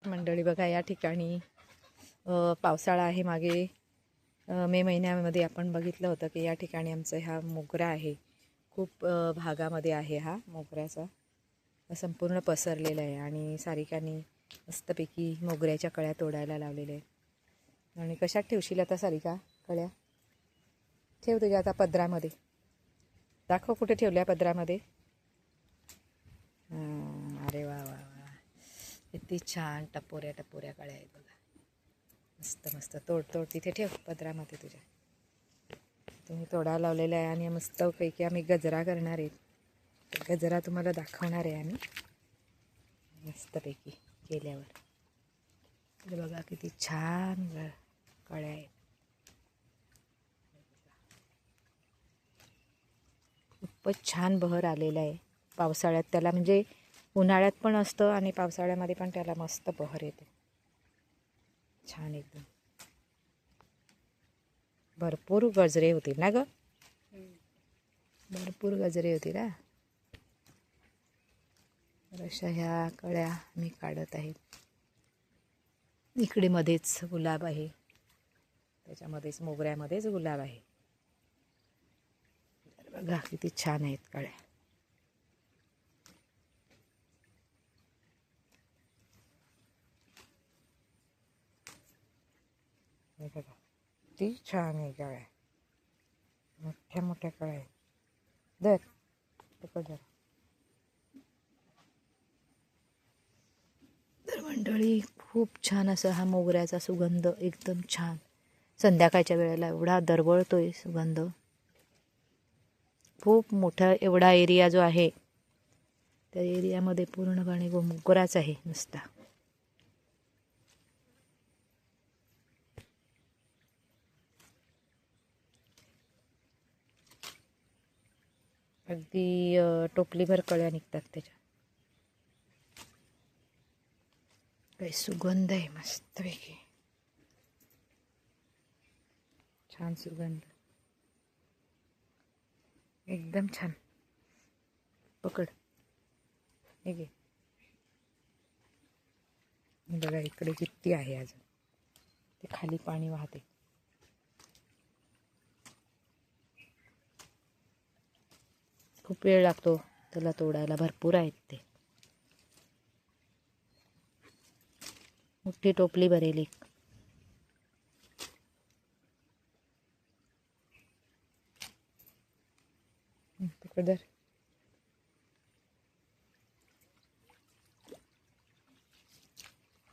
मंडळी बघा, या ठिकाणी पावसाळा आहे. मागे मे महिन्यामध्ये आपण बघितलं होतं की या ठिकाणी आमचं हा मोगरा आहे. खूप भागामध्ये आहे हा मोगऱ्याचा, संपूर्ण पसरलेला आहे. आणि सारिकाने मस्तपैकी मोगऱ्याच्या कळ्या तोडायला लावलेल्या आहेत. आणि कशात ठेवशील आता सारिका कळ्या? ठेव तुझ्या आता पदरामध्ये. दाखव कुठे ठेवल्या पदरामध्ये. अरे वा वा वा, किती छान टपोऱ्या टपोऱ्या कळ्या आहेत बघा. मस्त मस्त. तोड तोड, तिथे ठेव पदरामध्ये तुझ्या. तुम्ही तोडायला लावलेला आहे. आणि मस्तपैकी आम्ही गजरा करणार आहेत. गजरा तुम्हाला दाखवणार आहे आम्ही मस्तपैकी केल्यावर. तर बघा किती छान कळ्या आहेत. खूपच छान बहर आलेला आहे पावसाळ्यात. त्याला म्हणजे उन्हाळ्यात पण असतं आणि पावसाळ्यामध्ये पण त्याला मस्त बहर येते. छान एकदम. भरपूर गजरे होतील ना ग? भरपूर गजरे होतील ना. तर अशा ह्या कळ्या मी काढत आहे. इकडे मध्येच गुलाब आहे, त्याच्यामध्येच मोगऱ्यामध्येच गुलाब आहे. बघा किती छान आहेत कळ्या. बघा किती छान आहे कळ्या. मोठ्या मोठ्या कळ्या आहेत. दर पकड जरा. तर मंडळी, खूप छान असा हा मोगऱ्याचा सुगंध एकदम छान. संध्याकाळच्या वेळेला एवढा दरवळतोय सुगंध. खूप मोठा एवढा एरिया जो आहे त्या एरियामध्ये पूर्णपणे मोगराच आहे नुसता. अगदी टोपलीभर कळ्या निघतात त्याच्या. काही सुगंध आहे मस्तपैकी. छान सुगंध, एकदम छान. पकड, हे घे. बघा इकडे किती आहे अजून. ते खाली पाणी वाहते. खूप वेळ लागतो त्याला तोडायला. भरपूर आहेत ते. मोठी टोपली भरेल एक. पकड.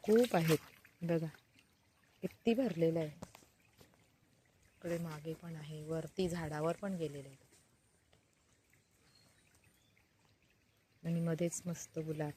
खूप आहेत बघा, किती भरलेलं आहे. इकडे मागे पण आहे, वरती झाडावर पण गेलेले आहेत. आणि मध्येच मस्त गुलाब.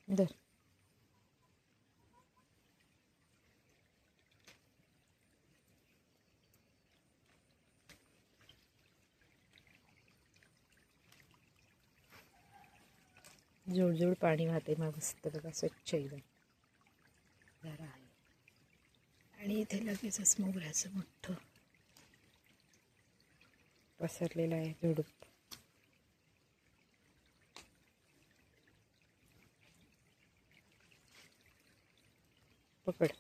दर. जोड पाणी वाहते मग मस्त बघा, स्वच्छ एकदम जरा आहे. आणि इथे लगेचच मोगऱ्याचं मोठं पसरलेलं आहे झुडूप. पकड.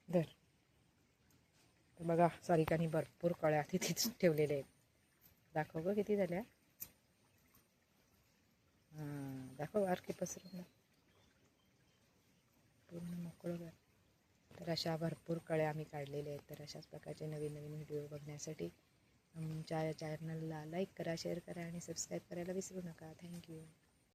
धर. तर बघा सारिकाने भरपूर कळ्या तिथेच ठेवलेल्या आहेत. दाखव ग किती झाल्या. दाखव आरके पसरून पूर्ण मोकळं कर. तर अशा भरपूर कळ्या आम्ही काढलेल्या आहेत. तर अशाच प्रकारचे नवीन नवीन व्हिडिओ बघण्यासाठी आमच्या चॅनलला लाईक करा, शेअर करा आणि सबस्क्राईब करायला विसरू नका. थँक्यू.